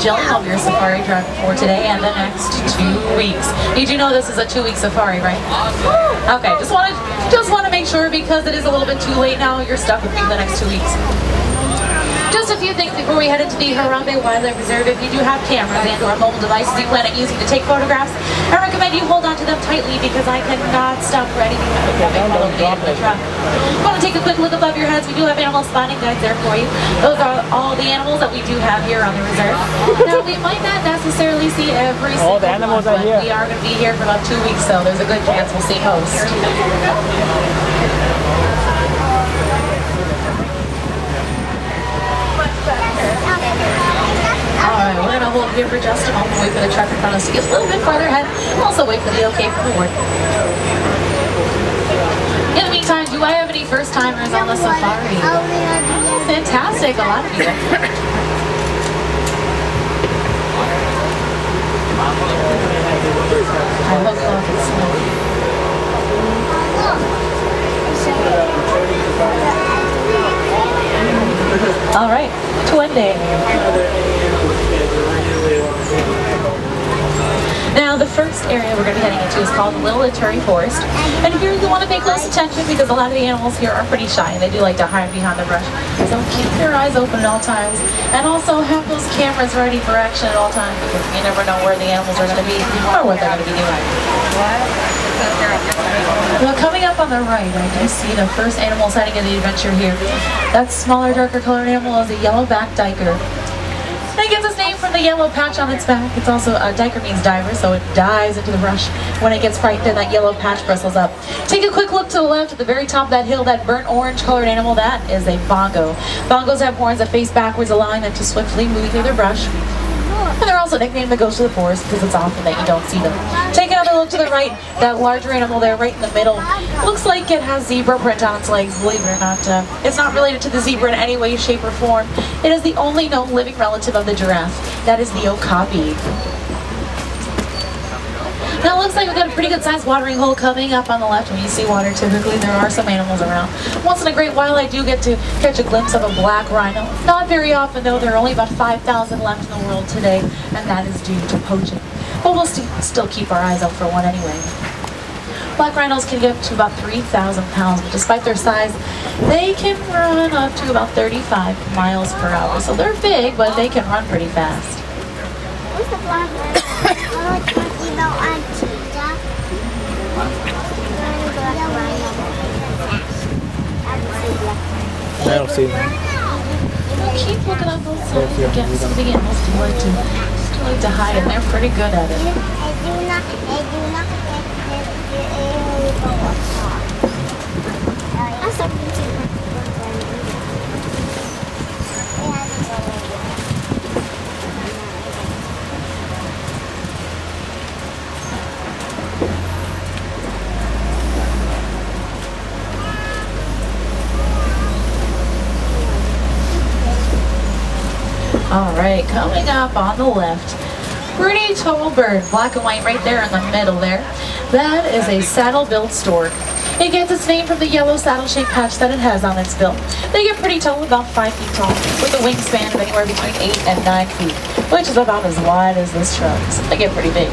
chilling on your safari drive for today and the next 2 weeks. You do know this is a 2-week safari, right? Okay, just want to make sure because it is a little bit too late now. You're stuck with me for the next 2 weeks. Just a few things before we head into the Harambe Wildlife Reserve. If you do have cameras and or mobile devices you plan on using to take photographs, I recommend you hold on to them tightly because I cannot stop for anything that will follow me in the truck. You want to take a quick look above your heads. We do have animal spotting guides there for you. Those are all the animals that we do have here on the reserve. Now, we might not necessarily see every single the animals one, are here. We are going to be here for about 2 weeks, so there's a good chance we'll see most. Alright, we're going to hold here for just a moment, wait for the truck in front of us to get a little bit farther ahead, and also wait for the okay from the board. In the meantime, do I have any first timers on the safari? Oh, fantastic, a lot of you. I hope off it's slow. Alright, Twende. Now, the first area we're going to be heading into is called the Little Ituri Forest. And here you want to pay close attention because a lot of the animals here are pretty shy and they do like to hide behind the brush. So keep your eyes open at all times and also have those cameras ready for action at all times because you never know where the animals are going to be or what they're going to be doing. Well, coming up on the right, I do see the first animal sighting of the adventure here. That smaller, darker colored animal is a yellow-backed diker. It gets its name from the yellow patch on its back. It's also, diker means diver, so it dives into the brush. When it gets frightened, and that yellow patch bristles up. Take a quick look to the left at the very top of that hill, that burnt orange colored animal, that is a bongo. Bongos have horns that face backwards, allowing them to swiftly move through their brush. And they're also nicknamed the ghost of the forest because it's often that you don't see them. Take another look to the right, that larger animal there right in the middle. Looks like it has zebra print on its legs, believe it or not. It's not related to the zebra in any way, shape, or form. It is the only known living relative of the giraffe. That is the okapi. Now it looks like we've got a pretty good sized watering hole coming up on the left. When you see water, typically there are some animals around. Once in a great while I do get to catch a glimpse of a black rhino. Not very often though, there are only about 5,000 left in the world today, and that is due to poaching. But we'll still keep our eyes out for one anyway. Black rhinos can get up to about 3,000 pounds, but despite their size, they can run up to about 35 miles per hour. So they're big, but they can run pretty fast. What's the black rhino? I don't see them. Keep looking up both sides again. Some of the animals do like to hide, and they're pretty good at it. Alright, coming up on the left, pretty tall bird, black and white right there in the middle there. That is a saddle-billed stork. It gets its name from the yellow saddle-shaped patch that it has on its bill. They get pretty tall, about 5 feet tall, with a wingspan of anywhere between 8 and 9 feet, which is about as wide as this truck, so they get pretty big.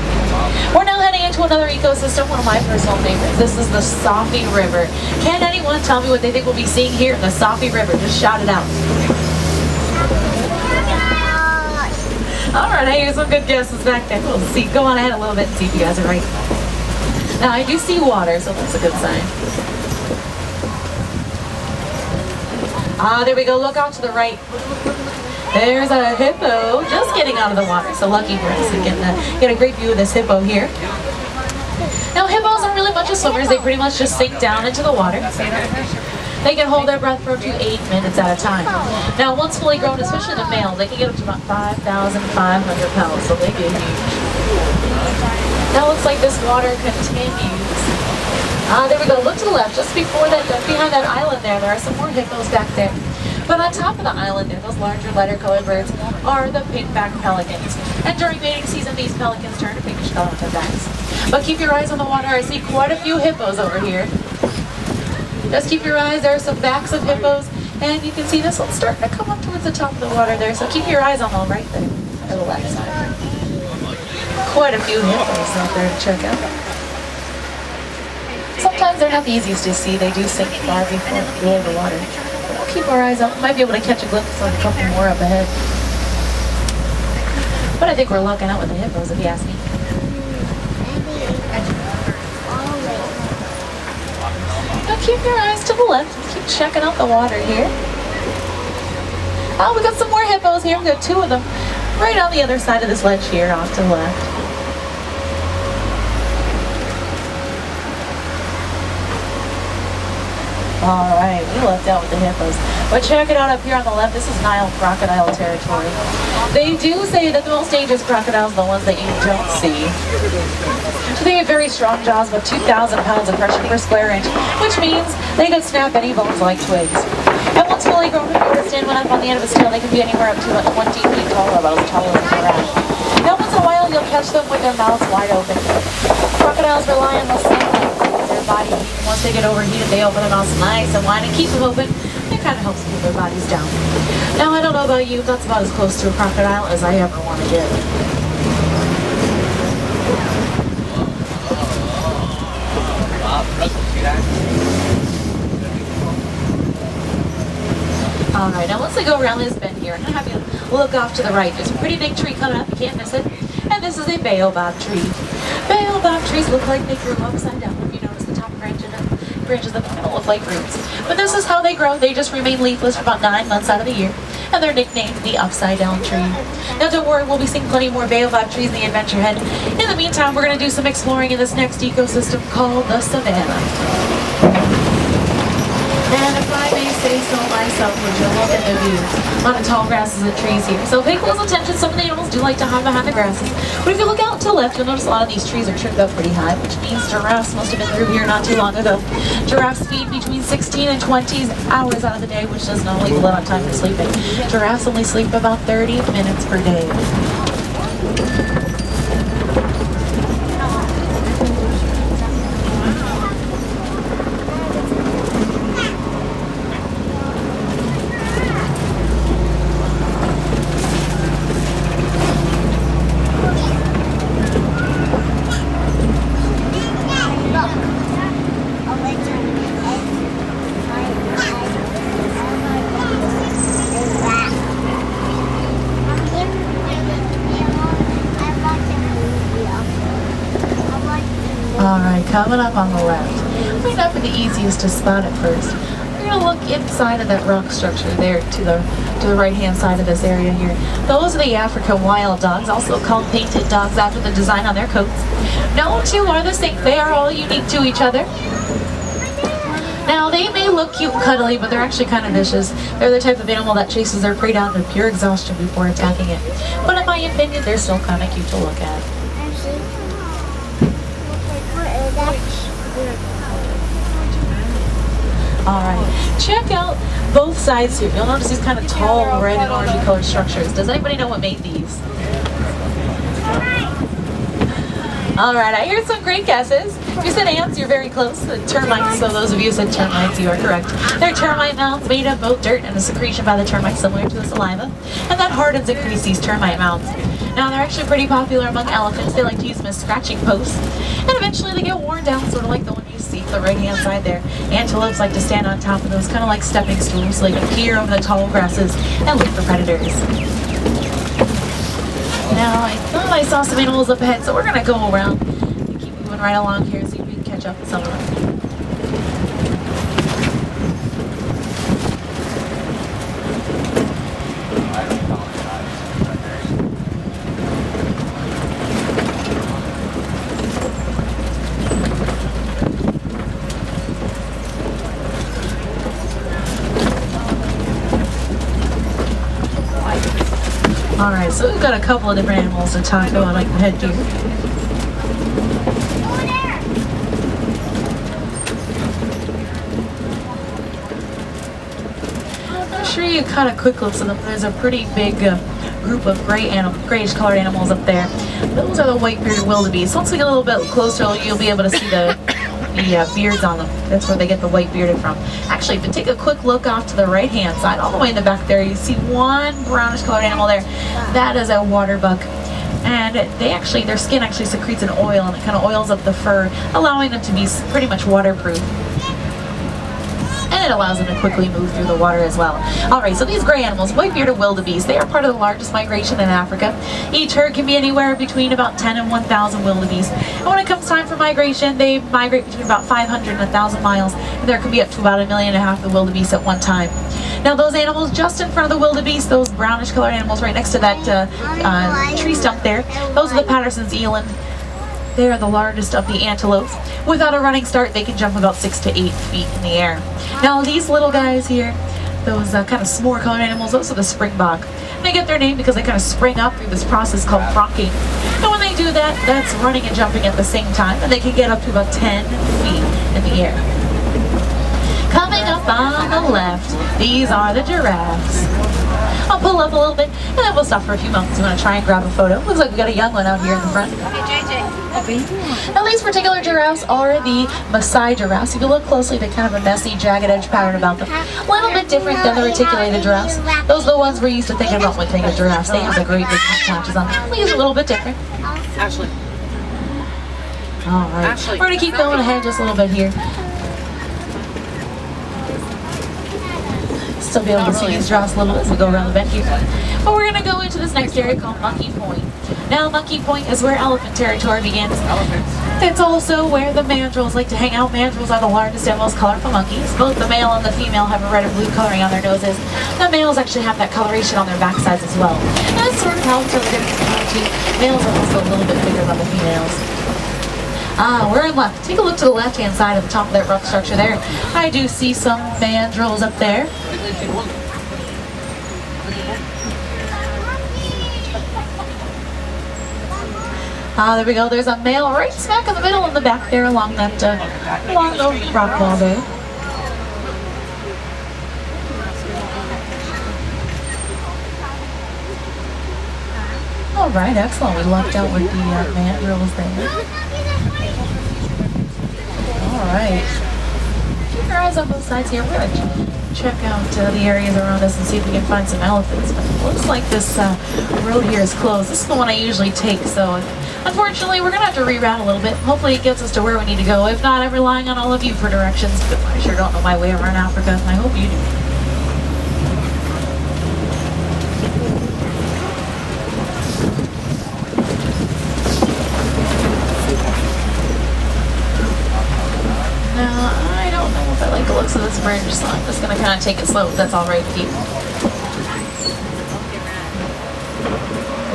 We're now heading into another ecosystem, one of my personal favorites. This is the Safi River. Can anyone tell me what they think we'll be seeing here in the Safi River? Just shout it out. Alright, I hear some good guesses back there. We'll see. Go on ahead a little bit and see if you guys are right. Now, I do see water, so that's a good sign. Ah, there we go. Look out to the right. There's a hippo just getting out of the water. So lucky for us, we can get a great view of this hippo here. Now, hippos aren't really much of swimmers. They pretty much just sink down into the water. They can hold their breath for up to 8 minutes at a time. Now, once fully grown, especially the males, they can get up to about 5,500 pounds, so they get huge. Now, looks like this water continues. There we go. Look to the left. Just before that, behind that island there are some more hippos back there. But on top of the island there, those larger, lighter-colored birds are the pink-backed pelicans. And during mating season, these pelicans turn a pinkish color on their backs. But keep your eyes on the water. I see quite a few hippos over here. Just keep your eyes, there are some backs of hippos, and you can see this one starting to come up towards the top of the water there, so keep your eyes on them right there, to the left. quite a few hippos out there to check out. Sometimes they're not the easiest to see. They do sink far below the water. But we'll keep our eyes out. Might be able to catch a glimpse of a couple more up ahead. But I think we're lucking out with the hippos, if you ask me. Now keep your eyes to the left. Keep checking out the water here. Oh, we got some more hippos here. We got 2 of them right on the other side of this ledge here, off to the left. All right, we left out with the hippos. But check it out up here on the left. This is Nile crocodile territory. They do say that the most dangerous crocodiles are the ones that you don't see. So they have very strong jaws, about 2,000 pounds of pressure per square inch, which means they could snap any bones like twigs. And once fully grown, if you were to stand one up on the end of its tail, they can be anywhere up to about 20 feet tall, or about as tall as a giraffe. Now once in a while, you'll catch them with their mouths wide open. Crocodiles rely on the sunlight for their body heat. Once they get overheated, they open their mouths nice and wide and keep them open. It kind of helps keep their bodies down. Now, I don't know about you, that's about as close to a crocodile as I ever want to get. Alright, now once I go around this bend here, I'm going to have you look off to the right. There's a pretty big tree coming up, you can't miss it. And this is a baobab tree. Baobab trees look like they grew upside down. If you notice the top branches of them don't look like roots. But this is how they grow. They just remain leafless for about 9 months out of the year. And they're nicknamed the upside down tree. Now don't worry, we'll be seeing plenty more baobab trees in the adventure ahead. In the meantime, we're going to do some exploring in this next ecosystem called the savanna. And if I may say so myself, would you look at the view? A lot of tall grasses and trees here. So pay close attention. Some of the animals do like to hide behind the grasses. But if you look out to the left, you'll notice a lot of these trees are trimmed up pretty high, which means giraffes must have been through here not too long ago. Giraffes feed between 16 and 20 hours out of the day, which does not leave a lot of time for sleeping. Giraffes only sleep about 30 minutes per day. Alright, coming up on the left. Might not be the easiest to spot at first. We're going to look inside of that rock structure there to the right-hand side of this area here. Those are the African wild dogs, also called painted dogs after the design on their coats. No two are the same. They are all unique to each other. Now, they may look cute and cuddly, but they're actually kind of vicious. They're the type of animal that chases their prey down to pure exhaustion before attacking it. But in my opinion, they're still kind of cute to look at. Alright, check out both sides here. You'll notice these kind of tall red and orangey colored structures. Does anybody know what made these? Alright, I hear some great guesses. If you said ants, you're very close. Termites, so those of you who said termites, you are correct. They're termite mounds made of both dirt and a secretion by the termites similar to the saliva. And that hardens and creases these termite mounds. Now, they're actually pretty popular among elephants. They like to use them as scratching posts. And eventually they get worn down, sort of like the one you see on the right-hand side there. Antelopes like to stand on top of those, kind of like stepping stools, so they can peer over the tall grasses and look for predators. Now, I thought I saw some animals up ahead, so we're going to go around and keep moving right along here and see if we can catch up with some of them. Alright, so we've got a couple of different animals to talk about, like the head deer. I'm sure you caught a quick glimpse of them. There's a pretty big group of grayish colored animals up there. Those are the white-bearded wildebeest. Once we get a little bit closer, you'll be able to see the beards on them. That's where they get the white bearded from. Actually, if you take a quick look off to the right-hand side, all the way in the back there, you see one brownish colored animal there. That is a water buck. And their skin actually secretes an oil, and it kind of oils up the fur, allowing them to be pretty much waterproof. And it allows them to quickly move through the water as well. Alright, so these gray animals, white-bearded wildebeest, they are part of the largest migration in Africa. Each herd can be anywhere between about 10 and 1,000 wildebeest. And when it comes time for migration, they migrate between about 500 and 1,000 miles, and there can be up to about 1.5 million of the wildebeest at one time. Now those animals just in front of the wildebeest, those brownish colored animals right next to that tree stump there, those are the Patterson's eland. They are the largest of the antelopes. Without a running start, they can jump about 6 to 8 feet in the air. Now these little guys here, those kind of s'more colored animals, those are the springbok. And they get their name because they kind of spring up through this process called bronking. And when they do that, that's running and jumping at the same time, and they can get up to about 10 feet in the air. Coming up on the left, these are the giraffes. I'll pull up a little bit, and then we'll stop for a few moments. I'm going to try and grab a photo. Looks like we got a young one out here in the front. Now these particular giraffes are the Maasai giraffes. If you look closely, they kind of have a messy, jagged edge pattern about them. A little bit different than the reticulated giraffes. Those are the ones we're used to thinking about when thinking of giraffes. They have the great big patches on them. These are a little bit different. Ashley. All right. We're going to keep going ahead just a little bit here. Still be able to see these giraffes a little bit as we go around the bend here. But we're going to go into this next area called Monkey Point. Now Monkey Point is where elephant territory begins. It's also where the mandrills like to hang out. Mandrills are the largest and most colorful monkeys. Both the male and the female have a red and blue coloring on their noses. The males actually have that coloration on their backsides as well. And that's sort of how we tell the difference between the two. Males are also a little bit bigger than the females. We're in left. Take a look to the left-hand side of the top of that rock structure there. I do see some mandrills up there. There we go. There's a male right smack in the middle in the back there along that along the rock wall there. All right, excellent. We lucked out with the mandrills there. All right. Keep your eyes on both sides here. We're going to check out the areas around us and see if we can find some elephants. But it looks like this road here is closed. This is the one I usually take, so unfortunately we're going to have to reroute a little bit. Hopefully it gets us to where we need to go. If not, I'm relying on all of you for directions, but I sure don't know my way around Africa, and I hope you do. The looks of this bridge, so I'm just going to kind of take it slow if that's all right with you.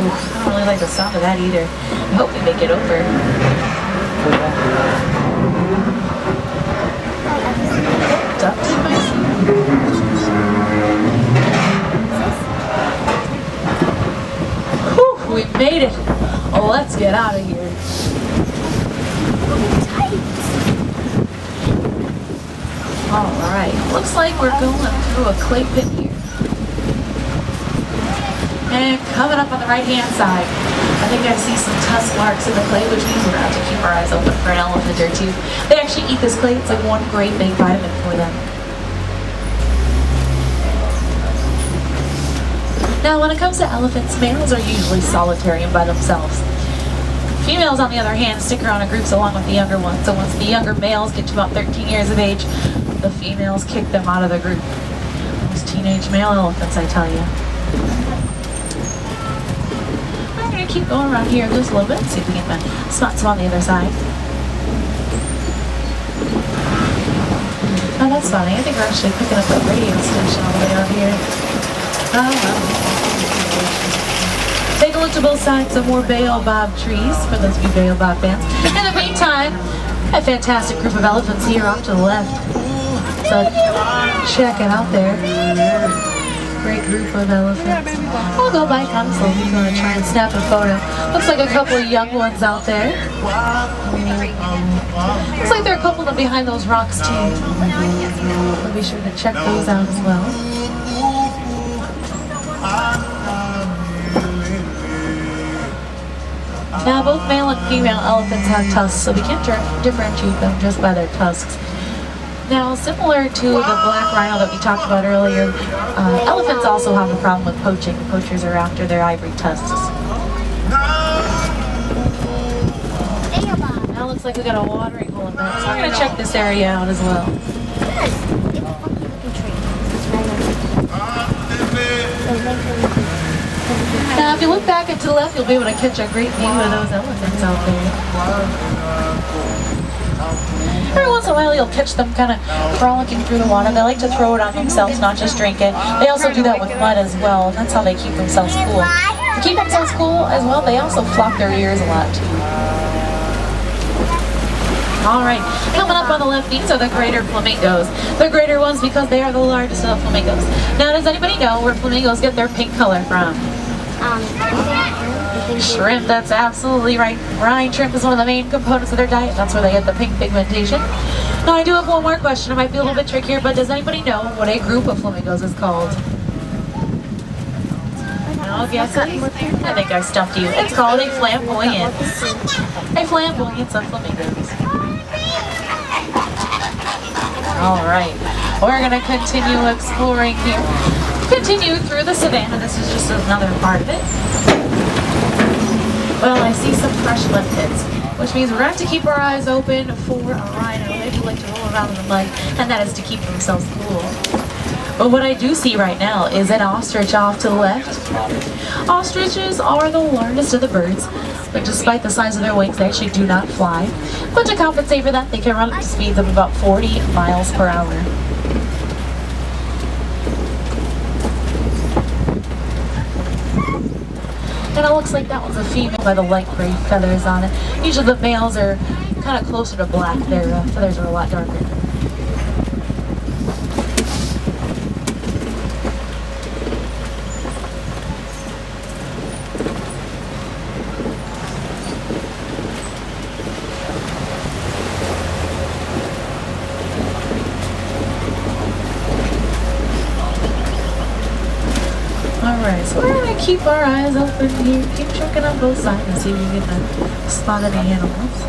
Ooh, I don't really like the sound of that either. I hope we make it over. Duct in my seat. Whew, we made it. Oh, let's get out of here. Alright, looks like we're going through a clay pit here. And coming up on the right hand side, I think I see some tusk marks in the clay, which means we're going to have to keep our eyes open for an elephant or two. They actually eat this clay, it's like one great big vitamin for them. Now when it comes to elephants, males are usually solitary and by themselves. Females, on the other hand, stick around in groups along with the younger ones. So once the younger males get to about 13 years of age, the females kick them out of the group. Those teenage male elephants, I tell you. We're going to keep going around here just a little bit, see if we can spot some on the other side. Oh, that's funny. I think we're actually picking up a radio station all the way out here. Oh, well. Take a look to both sides, some more baobab trees for those of you baobab fans. In the meantime, a fantastic group of elephants here off to the left. So check it out there. Great group of elephants. I'll go by kind of slowly. I'm going to try and snap a photo. Looks like a couple of young ones out there. Looks like there are a couple of them behind those rocks too. So be sure to check those out as well. Now both male and female elephants have tusks, so we can't differentiate them just by their tusks. Now, similar to the black rhino that we talked about earlier, elephants also have a problem with poaching. Poachers are after their ivory tusks. like we got a watering hole in there. So we're gonna check this area out as well. Now, if you look back and to the left, you'll be able to catch a great view of those elephants out there. Every once in a while, you'll catch them kind of frolicking through the water. They like to throw it on themselves, not just drink it. They also do that with mud as well, and that's how they keep themselves cool. To keep themselves cool as well, they also flop their ears a lot too. Alright, coming up on the left, these are the greater flamingos. They're greater ones because they are the largest of the flamingos. Now, does anybody know where flamingos get their pink color from? Shrimp, that's absolutely right. Brine shrimp is one of the main components of their diet. That's where they get the pink pigmentation. Now, I do have one more question. It might be a little bit trickier, but does anybody know what a group of flamingos is called? No guesses? I think I stumped you. It's called a flamboyance. A flamboyance of flamingos. Alright, we're going to continue exploring here. Continue through the savannah. This is just another part of it. Well, I see some fresh limpets, which means we're going to have to keep our eyes open for a rhino. They do like to roll around in the mud, and that is to keep themselves cool. But what I do see right now is an ostrich off to the left. Ostriches are the largest of the birds, but despite the size of their wings, they actually do not fly. But to compensate for that, they can run up to speeds of about 40 miles per hour. And it looks like that one's a female by the light gray feathers on it. Usually the males are kind of closer to black. Their feathers are a lot darker. Alright, so we're going to keep our eyes open here, keep checking on both sides and see if we can spot any animals.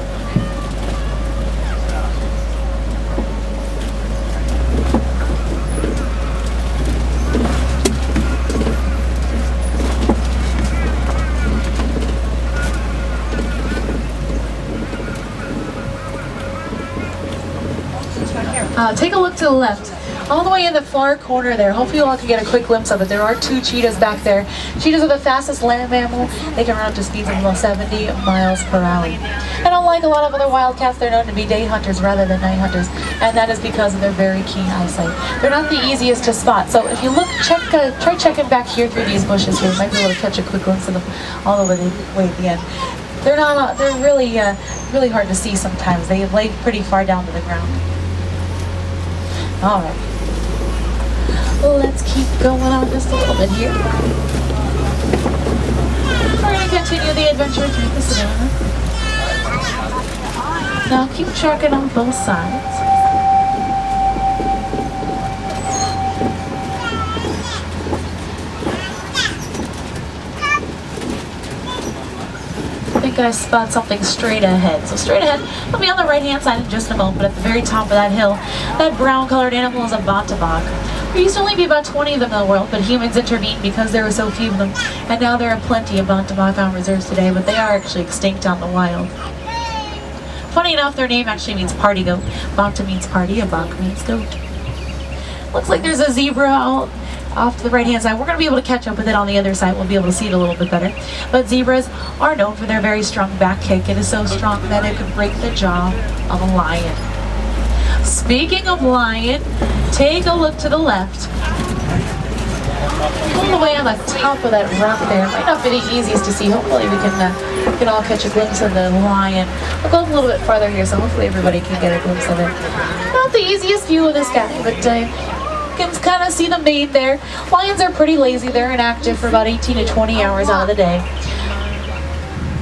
Take a look to the left. All the way in the far corner there. Hopefully you all can get a quick glimpse of it. There are two cheetahs back there. Cheetahs are the fastest land mammal. They can run up to speeds of about 70 miles per hour. And unlike a lot of other wildcats, they're known to be day hunters rather than night hunters. And that is because of their very keen eyesight. They're not the easiest to spot. So if you look, try checking back here through these bushes here. You might be able to catch a quick glimpse of them all the way at the end. They're really hard to see sometimes. They lay pretty far down to the ground. All right. Let's keep going on just a little bit here. We're going to continue the adventure through the savannah. Now keep checking on both sides. I think I spot something straight ahead. So straight ahead, I'll be on the right hand side in just a moment, but at the very top of that hill, that brown colored animal is a bontebok. There used to only be about 20 of them in the world, but humans intervened because there were so few of them. And now there are plenty of bontebok on reserves today, but they are actually extinct out in the wild. Funny enough, their name actually means party goat. Bonta means party, a bok means goat. Looks like there's a zebra out off to the right hand side. We're going to be able to catch up with it on the other side. We'll be able to see it a little bit better. But zebras are known for their very strong back kick. It is so strong that it could break the jaw of a lion. Speaking of lion, take a look to the left. All the way on the top of that rock there. It might not be the easiest to see. Hopefully we can all catch a glimpse of the lion. I'll go a little bit farther here, so hopefully everybody can get a glimpse of it. Not the easiest view of this guy, but you can kind of see the mane there. Lions are pretty lazy. They're inactive for about 18 to 20 hours out of the day.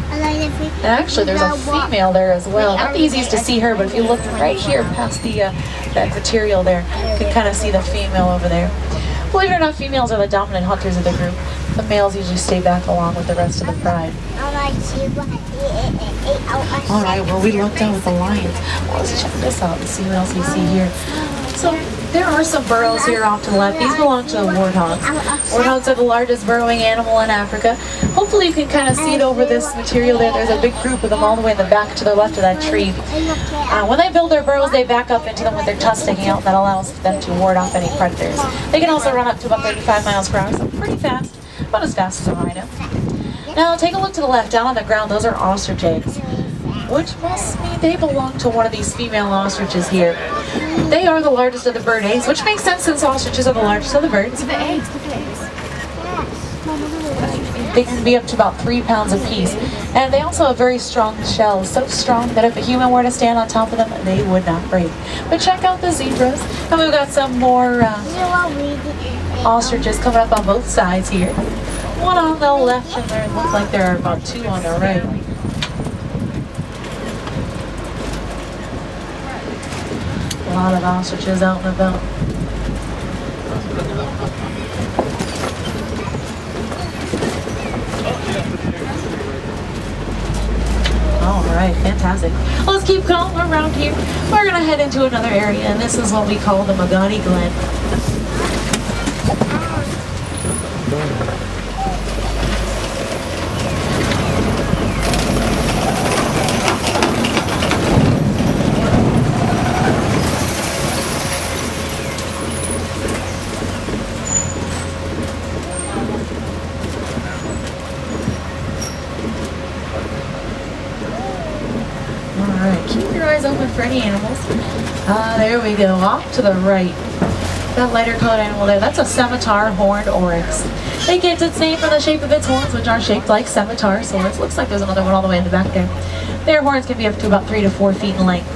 And actually, there's a female there as well. Not the easiest to see her, but if you look right here past that material there, you can kind of see the female over there. Believe it or not, females are the dominant hunters of the group. The males usually stay back along with the rest of the pride. Alright, well, we lucked out with the lions. Well, let's check this out and see what else we see here. So there are some burrows here off to the left. These belong to the warthogs. Warthogs are the largest burrowing animal in Africa. Hopefully you can kind of see it over this material there. There's a big group of them all the way in the back to the left of that tree. When they build their burrows, they back up into them with their tusks sticking out. That allows them to ward off any predators. They can also run up to about 35 miles per hour, so pretty fast, about as fast as a rhino. Now take a look to the left. Down on the ground, those are ostrich eggs, which must mean they belong to one of these female ostriches here. They are the largest of the bird eggs, which makes sense since ostriches are the largest of the birds. The eggs, the eggs. They can be up to about 3 pounds apiece. And they also have very strong shells, so strong that if a human were to stand on top of them, they would not break. But check out the zebras. And we've got some more ostriches coming up on both sides here. One on the left, and there looks like there are about 2 on the right. A lot of ostriches out and about. All right, fantastic. Let's keep going around here. We're gonna head into another area, and this is what we call the Magani Glen. Keep your eyes open for any animals. There we go, off to the right. That lighter colored animal there, that's a scimitar horned oryx. It gets its name from the shape of its horns, which are shaped like scimitar swords. Looks like there's another one all the way in the back there. Their horns can be up to about 3 to 4 feet in length.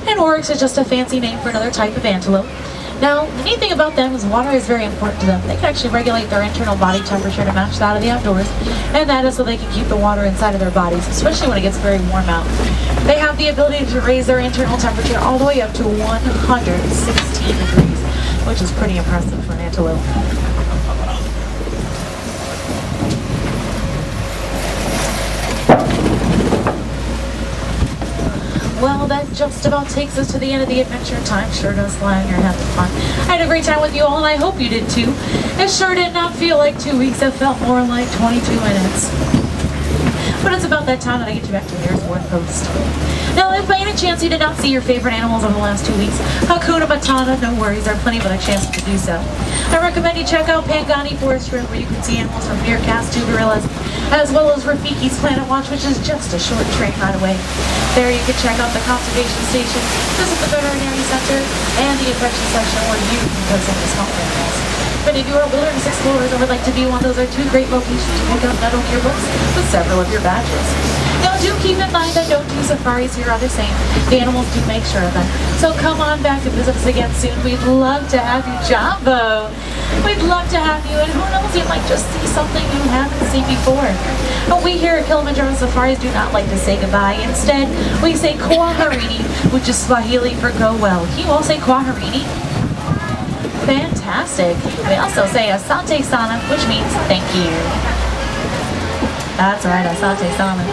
And oryx is just a fancy name for another type of antelope. Now, the neat thing about them is water is very important to them. They can actually regulate their internal body temperature to match that of the outdoors, and that is so they can keep the water inside of their bodies, especially when it gets very warm out. They have the ability to raise their internal temperature all the way up to 116 degrees, which is pretty impressive for an antelope. Well, that just about takes us to the end of the adventure. Time sure does fly when you're having fun. I had a great time with you all, and I hope you did too. It sure did not feel like 2 weeks. It felt more like 22 minutes. But it's about that time that I get you back to the nearest work post. Now, if by any chance you did not see your favorite animals over the last 2 weeks, Hakuna Matata, no worries, there are plenty of other chances to do so. I recommend you check out Pangani Forest Road, where you can see animals from meerkats to gorillas, as well as Rafiki's Planet Watch, which is just a short train ride away. There you can check out the conservation station, visit the veterinary center, and the adventure section where you can go some of the small animals. But if you are wilderness explorers or would like to be one, those are 2 great locations to pick up not only your books, but several of your badges. Now do keep in mind that don't do safaris here are the same. The animals do make sure of that. So come on back and visit us again soon. We'd love to have you, Jumbo. We'd love to have you, and who knows, you might just see something you haven't seen before. But we here at Kilimanjaro Safaris do not like to say goodbye. Instead, we say Kwaherini, which is Swahili for go well. Can you all say Kwaherini? Fantastic. We also say Asante Sana, which means thank you. That's right, Asante Sana.